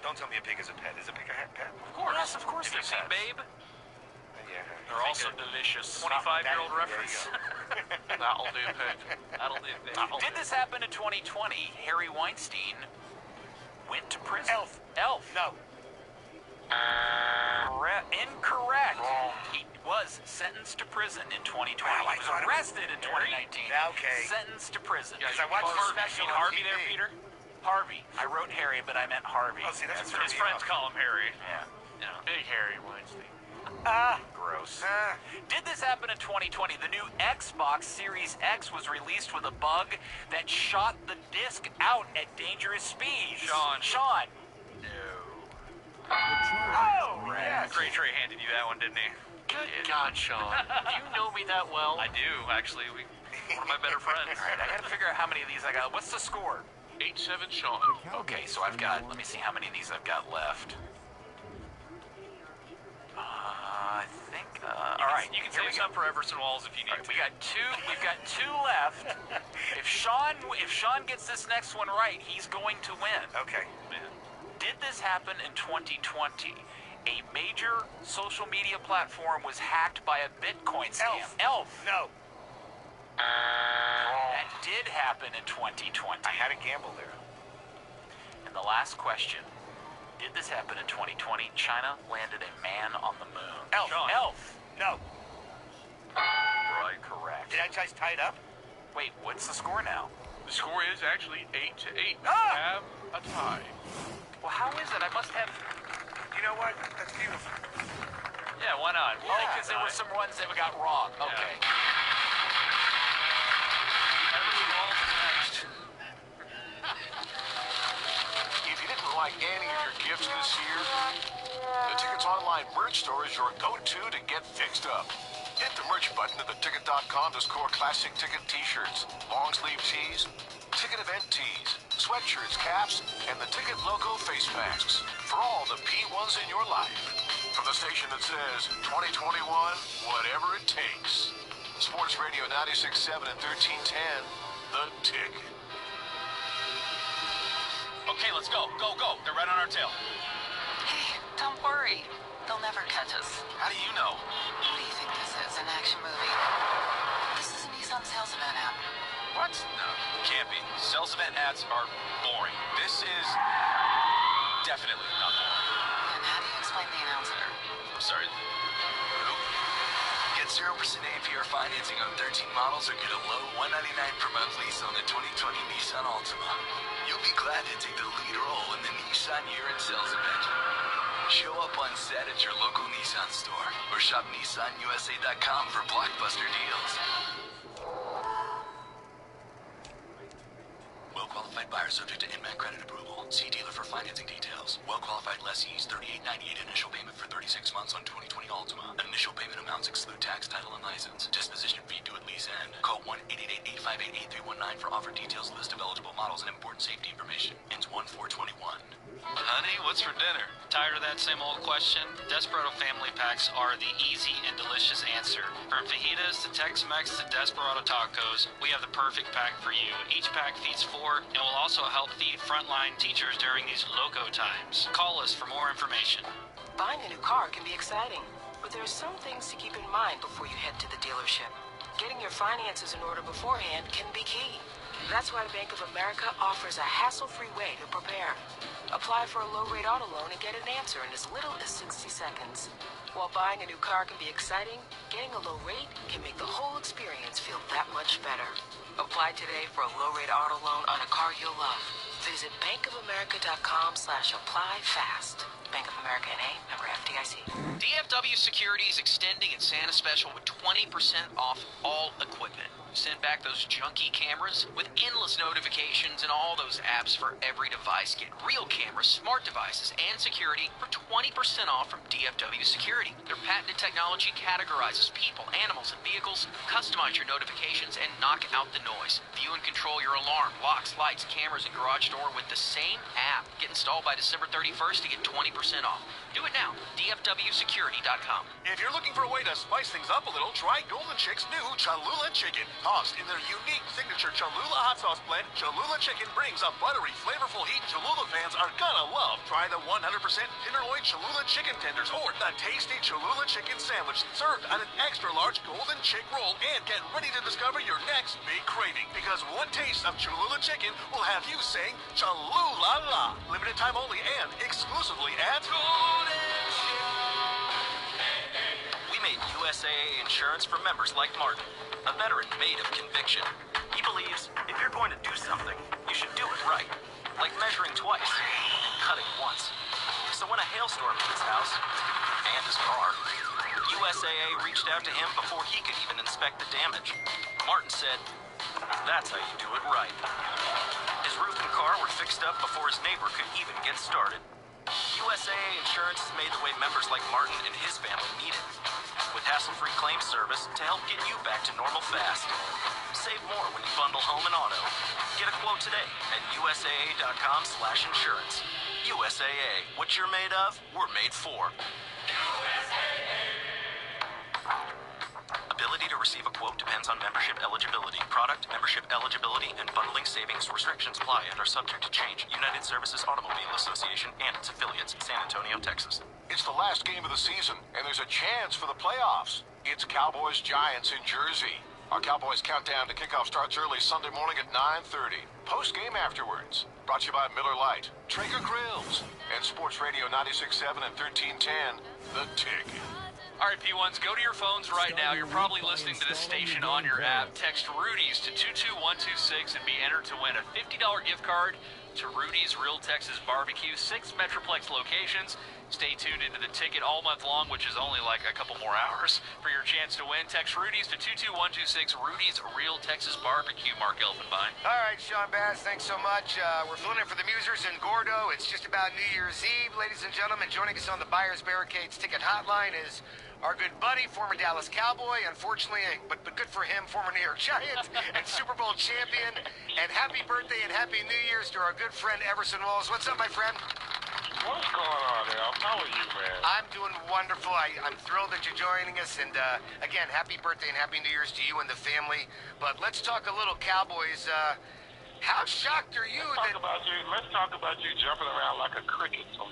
don't tell me a pig is a pet. Is a pig a pet? of course. Yes, of course. Have you seen Babe? Yeah. They're also delicious. 25-year-old There you reference. go. That'll do, Pig. That'll do, Pig. Did this happen in 2020? Harry Weinstein went to prison. Elf. No. Incorrect. He was sentenced to prison in 2020. Wow, He was arrested in 2019. Okay. Sentenced to prison. Because I watched the special on Harvey TV. there, Peter? Harvey. I wrote Harry, but I meant Harvey. Oh, see, that's His friends call him Harry. Yeah. Yeah. Big Harry Weinstein. Gross. Did this happen in 2020? The new Xbox Series X was released with a bug that shot the disc out at dangerous speeds. Sean. Oh, Yes. Cray Trey handed you that one, didn't he? Good God, Sean. Do you know me that well? I do, actually. One of my better friends. All right, I gotta figure out how many of these I got. What's the score? 8-7 Sean. Okay, so I've got, let me see how many of these I've got left. I think, all right. You can save some for Everson Walls if you need to. We've got two left. If Sean gets this next one right, he's going to win. Okay. Did this happen in 2020? A major social media platform was hacked by a Bitcoin scam. Elf. No. That did happen in 2020. I had a gamble there. And the last question. Did this happen in 2020? China landed a man on the moon. Elf. No. Right, correct. Did I just tie it up? Wait, what's the score now? The score is actually 8-8. Ah! Have a tie. Well, how is it? I must have... You know what? That's beautiful. Yeah, why not? Oh, because there were some ones that we got wrong. Okay. Everson Walls is next. If you didn't like any of your gifts this year, the Tickets Online merch store is your go-to to get fixed up. Hit the merch button at theticket.com to score classic ticket t-shirts, long-sleeve tees, ticket event tees, sweatshirts, caps, and the Ticket logo face masks for all the P1s in your life. From the station that says 2021, whatever it takes. Sports Radio 96.7 and 1310, The Ticket. Okay, let's go. Go. They're right on our tail. Hey, don't worry. They'll never catch us. How do you know? What do you think this is? An action movie? This is a Nissan sales event app. What? No, can't be. Sales event ads are boring. This is definitely not boring. And how do you explain the announcer? I'm sorry. Who? Get 0% APR financing on 13 models or get a low $199 per month lease on the 2020 Nissan Altima. You'll be glad to take the lead role in the Nissan Year-End Sales event. Show up on set at your local Nissan store or shop NissanUSA.com for blockbuster deals. Well-qualified buyers subject to inbound credit approval. See dealer for financing details. Well-qualified lessees, $38.98 initial payment for 36 months on 2020 Altima. Initial payment amounts exclude tax, title, and license. Disposition fee due at lease end. Call 1-888-858-8319 for offer details, list of eligible models, and important safety information. Ends 1/4/21. Honey, what's for dinner? Tired of that same old question? Desperado family packs are the easy and delicious answer. From fajitas to Tex-Mex to Desperado tacos, we have the perfect pack for you. Each pack feeds 4 and will also help feed frontline teachers during these loco times. Call us for more information. Buying a new car can be exciting, but there are some things to keep in mind before you head to the dealership. Getting your finances in order beforehand can be key. That's why Bank of America offers a hassle-free way to prepare. Apply for a low-rate auto loan and get an answer in as little as 60 seconds. While buying a new car can be exciting, getting a low rate can make the whole experience feel that much better. Apply today for a low-rate auto loan on a car you'll love. Visit bankofamerica.com/apply fast. Bank of America N.A., member FDIC. DFW Security is extending its Santa special with 20% off all equipment. Send back those junky cameras with endless notifications and all those apps for every device. Get real cameras, smart devices, and security for 20% off from DFW Security. Their patented technology categorizes people, animals, and vehicles. Customize your notifications and knock out the noise. View and control your alarm, locks, lights, cameras, and garage door with the same app. Get installed by December 31st to get 20% off. Do it now. DFWSecurity.com. If you're looking for a way to spice things up a little, try Golden Chick's new Cholula Chicken. Tossed in their unique signature Cholula hot sauce blend, Cholula Chicken brings a buttery, flavorful heat Cholula fans are gonna love. Try the 100% tenderloin Cholula chicken tenders or the tasty Cholula chicken sandwich served on an extra large Golden Chick roll, and get ready to discover your next big craving, because one taste of Cholula Chicken will have you saying Cholula la. Limited time only and exclusively at Golden Chick. We made USAA insurance for members like Martin, a veteran made of conviction. He believes if you're going to do something, you should do it right, like measuring twice and cutting once. So when a hailstorm hit his house and his car, USAA reached out to him before he could even inspect the damage. Martin said, "That's how you do it right." His roof and car were fixed up before his neighbor could even get started. USAA Insurance has made the way members like Martin and his family need it, with hassle-free claim service to help get you back to normal fast. Save more when you bundle home and auto. Get a quote today at USAA.com/insurance. USAA, what you're made of, we're made for. Ability to receive a quote depends on membership eligibility. Product, membership eligibility, and bundling savings restrictions apply and are subject to change. United Services Automobile Association and its affiliates, San Antonio, Texas. It's the last game of the season, and there's a chance for the playoffs. It's Cowboys-Giants in Jersey. Our Cowboys countdown to kickoff starts early Sunday morning at 9:30. Post-game afterwards. Brought to you by Miller Lite, Traeger Grills, and Sports Radio 96.7 and 1310, The Ticket. All right, P1s, go to your phones right now. You're probably listening to this station on your app. Text Rudy's to 22126 and be entered to win a $50 gift card to Rudy's Real Texas Barbecue, 6 Metroplex locations. Stay tuned into The Ticket all month long, which is only like a couple more hours, for your chance to win. Text Rudy's to 22126, Rudy's Real Texas Barbecue, Mark Elfenbein. All right, Sean Bass, thanks so much. We're filling in for the Musers in Gordo. It's just about New Year's Eve, ladies and gentlemen. Joining us on the Buyers Barricades Ticket Hotline is our good buddy, former Dallas Cowboy, unfortunately, but good for him, former New York Giant and Super Bowl champion. And happy birthday and happy New Year's to our good friend Everson Walls. What's up, my friend? What's going on, Al? How are you, man? I'm doing wonderful. I'm thrilled that you're joining us. And again, happy birthday and happy New Year's to you and the family. But let's talk a little Cowboys. How shocked are you? Let's talk about you jumping around like a cricket. From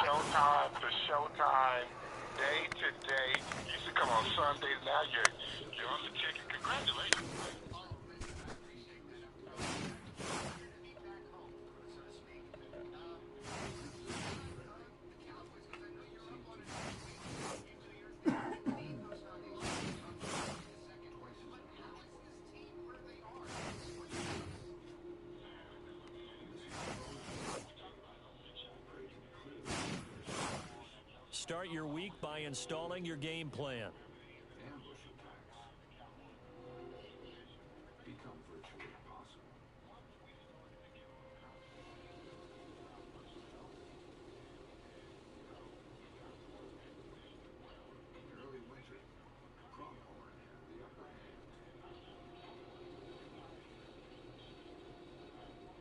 showtime to showtime, day to day. You used to come on Sundays. Now you're on the ticket. Congratulations. Start your week by installing your game plan. Ambush attacks become virtually impossible. In early winter, pronghorn had the upper hand.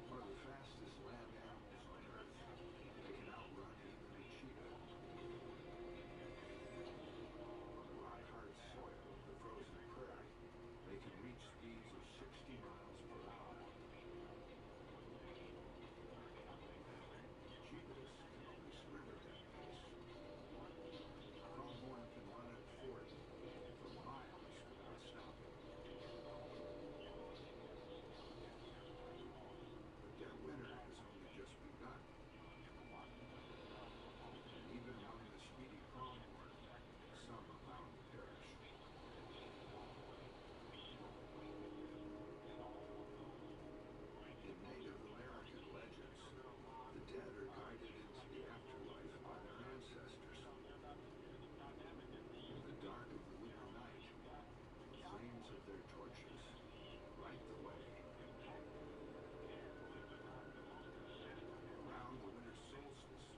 One of the fastest land animals on Earth, they can outrun even a cheetah. On the rock-hard soil of the frozen prairie, they can reach speeds of 60 miles per hour. Cheetahs can only sprint at that pace. Pronghorn can run at 40 for miles without stopping. But their winter has only just begun. And even among the speedy pronghorn, some are bound to perish. In Native American legends, the dead are guided into the afterlife by their ancestors. In the dark of the winter night, the flames of their torches light the way. Around the winter solstice,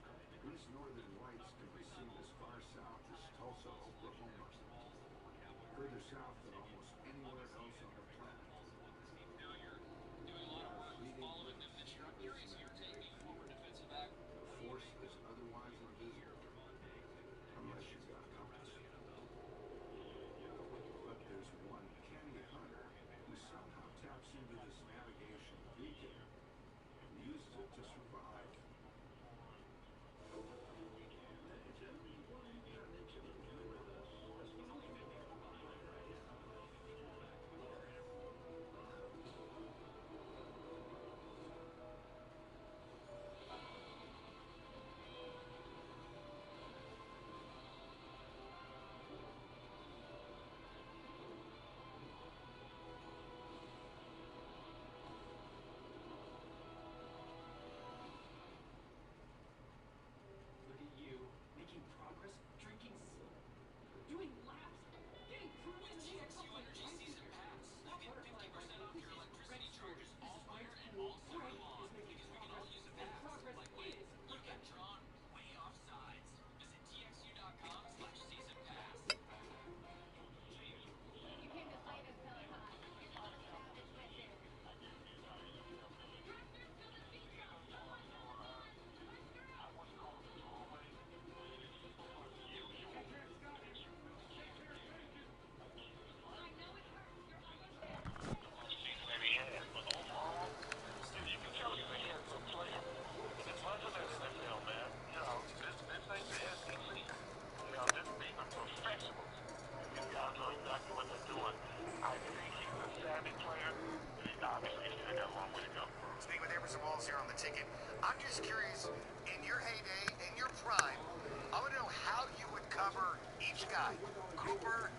these northern lights can be seen as far south as Tulsa, Oklahoma. Further south than almost anywhere else on the planet. Following them, Mitch, I'm curious your take before defensive back. A force that's otherwise invisible, unless you've got a compass. But there's one canny hunter who somehow taps into this navigation beacon and uses it to survive. Look at you, making progress, drinking soda, doing laps, getting through with GXU Energy Season Pass. You get 50% off your electricity charges all winter and all summer long because we can all use a pass. Like when you get drawn way off sides. Visit TXU.com/season pass. Season that he had, but overall, you can tell he's a handsome player. And it's much of that NFL, man. You know, this ain't the SEC. You know, these are professionals. These guys know exactly what they're doing. I think he's a savvy player, but he obviously still got a long way to go. Speaking with Emerson Walls here on the ticket, I'm just curious, in your heyday, in your prime, I want to know how you would cover each guy. Cooper,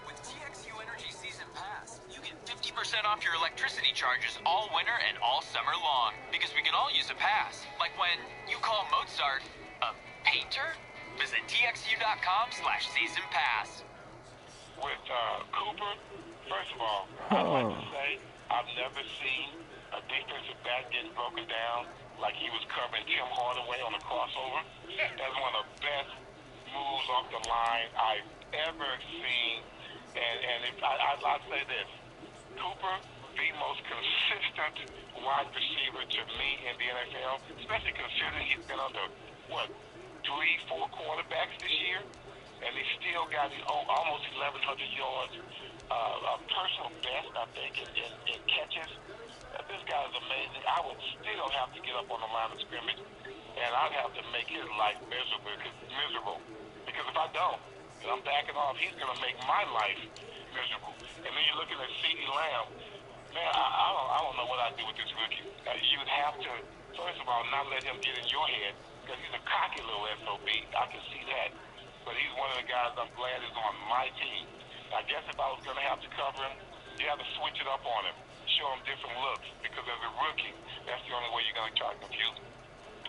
With TXU Energy Season Pass, you get 50% off your electricity charges all winter and all summer long. Because we can all use a pass. Like when you call Mozart a painter? Visit TXU.com/season pass. With Cooper, first of all, I'd like to say I've never seen a defensive back get broken down like he was covering Tim Hardaway on a crossover. That's one of the best moves off the line I've ever seen. And if I'd say this, Cooper, the most consistent wide receiver to me in the NFL, especially considering he's been under, 3-4 quarterbacks this year, and he still got his own almost 1,100 yards, a personal best, I think, in catches. This guy's amazing. I would still have to get up on the line of scrimmage, and I'd have to make his life miserable. Because if I don't, and I'm backing off, he's going to make my life miserable. And then you're looking at CeeDee Lamb. Man, I don't know what I'd do with this rookie. You would have to, first of all, not let him get in your head, because he's a cocky little SOB. I can see that. of guys I'm glad is on my team. I guess if I was going to have to cover him, you have to switch it up on him, show him different looks, because as a rookie, that's the only way you're going to try to confuse him.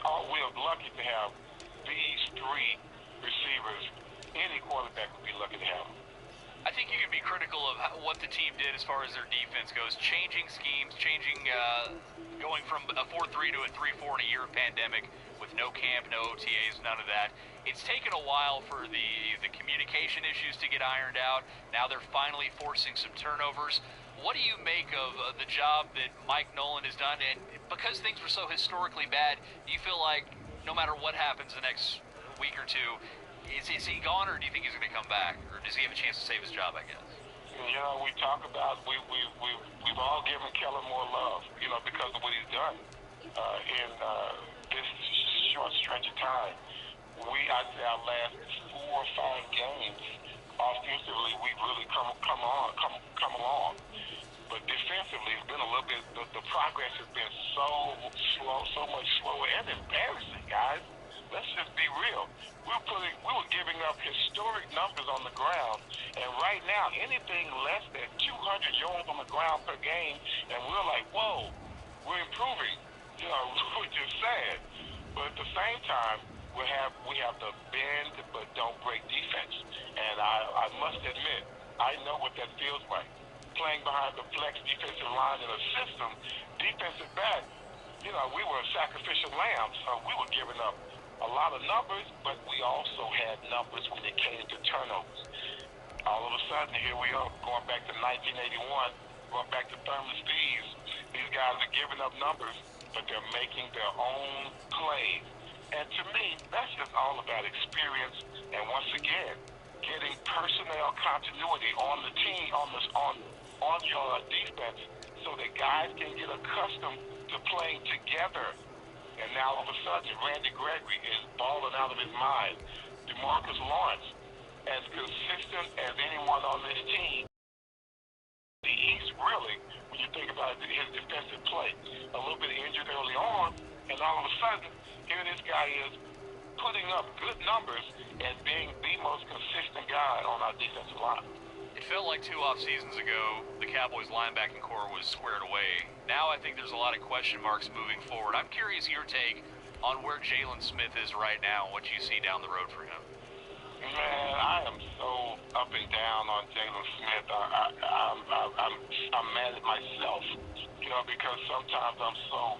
We're lucky to have these three receivers. Any quarterback would be lucky to have them. I think you can be critical of what the team did as far as their defense goes, changing schemes, going from a 4-3 to a 3-4 in a year of pandemic with no camp, no OTAs, none of that. It's taken a while for the communication issues to get ironed out. Now they're finally forcing some turnovers. What do you make of the job that Mike Nolan has done? And because things were so historically bad, do you feel like no matter what happens the next week or two, is he gone, or do you think he's going to come back, or does he have a chance to save his job, I guess? You know, we talk about, we've all given Kellen more love, you know, because of what he's done in this short stretch of time. I'd say our last 4 or 5 games, offensively, we've really come along. But defensively, it's been a little bit, the progress has been so slow, so much slower and embarrassing, guys. Let's just be real. We were giving up historic numbers on the ground, and right now, anything less than 200 yards on the ground per game, and we're like, whoa, we're improving. You know, which is sad. But at the same time, we have the bend but don't break defense, and I must admit, I know what that feels like. Playing behind the flex defensive line in a system, defensive back, you know, we were sacrificial lambs, so we were giving up a lot of numbers, but we also had numbers when it came to turnovers. All of a sudden, here we are, going back to 1981, going back to Thurman Steves. These guys are giving up numbers, but they're making their own plays. And to me, that's just all about experience, and once again, getting personnel continuity on the team, on your defense, so that guys can get accustomed to playing together. And now all of a sudden, Randy Gregory is balling out of his mind. DeMarcus Lawrence, as consistent as anyone on this team. The East, really, when you think about his defensive play, a little bit injured early on, and all of a sudden, here this guy is putting up good numbers and being the most consistent guy on our defensive line. It felt like 2 off seasons ago, the Cowboys' linebacking core was squared away. Now I think there's a lot of question marks moving forward. I'm curious your take on where Jalen Smith is right now and what you see down the road for him. Man, I am so up and down on Jalen Smith. I'm mad at myself, you know, because sometimes I'm so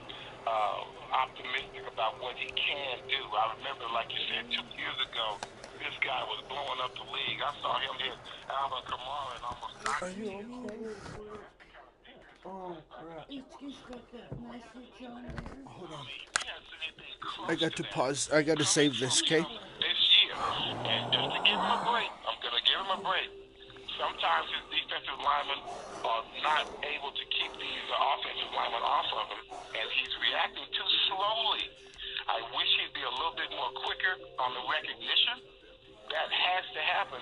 optimistic about what he can do. I remember, like you said, 2 years ago, this guy was blowing up the league. I saw him hit Alvin Kamara and almost knocked him. Oh, crap. HQ's got that message on there. Hold on. I got to pause. I got to save this, okay? This year. And just to give him a break, I'm going to give him a break. Sometimes his defensive linemen are not able to keep these offensive linemen off of him, and he's reacting too slowly. I wish he'd be a little bit more quicker on the recognition. That has to happen.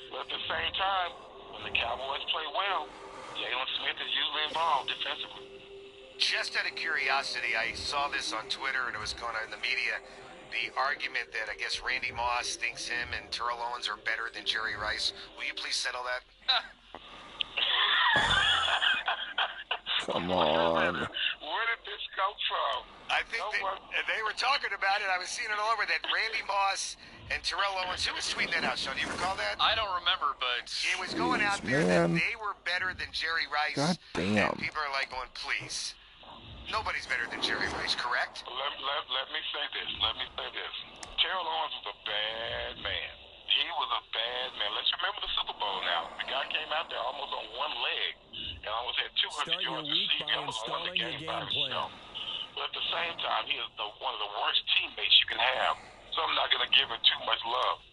But at the same time, when the Cowboys play well, Jalen Smith is usually involved defensively. Just out of curiosity, I saw this on Twitter and it was going on in the media. The argument that I guess Randy Moss thinks him and Terrell Owens are better than Jerry Rice. Will you please settle that? Come on. Where did this come from? I think they were talking about it. I was seeing it all over that Randy Moss and Terrell Owens. Who was tweeting that out, Sean? Do you recall that? I don't remember, but it was going out there that they were better than Jerry Rice. God damn. And people are like going, please. Nobody's better than Jerry Rice, correct? Let me say this. Terrell Owens was a bad man. He was a bad man. Let's remember the Super Bowl now. The guy came out there almost on one leg and almost had 200 yards receiving. Almost won the game by himself. But at the same time, he is one of the worst teammates you can have. So I'm not going to give him too much love.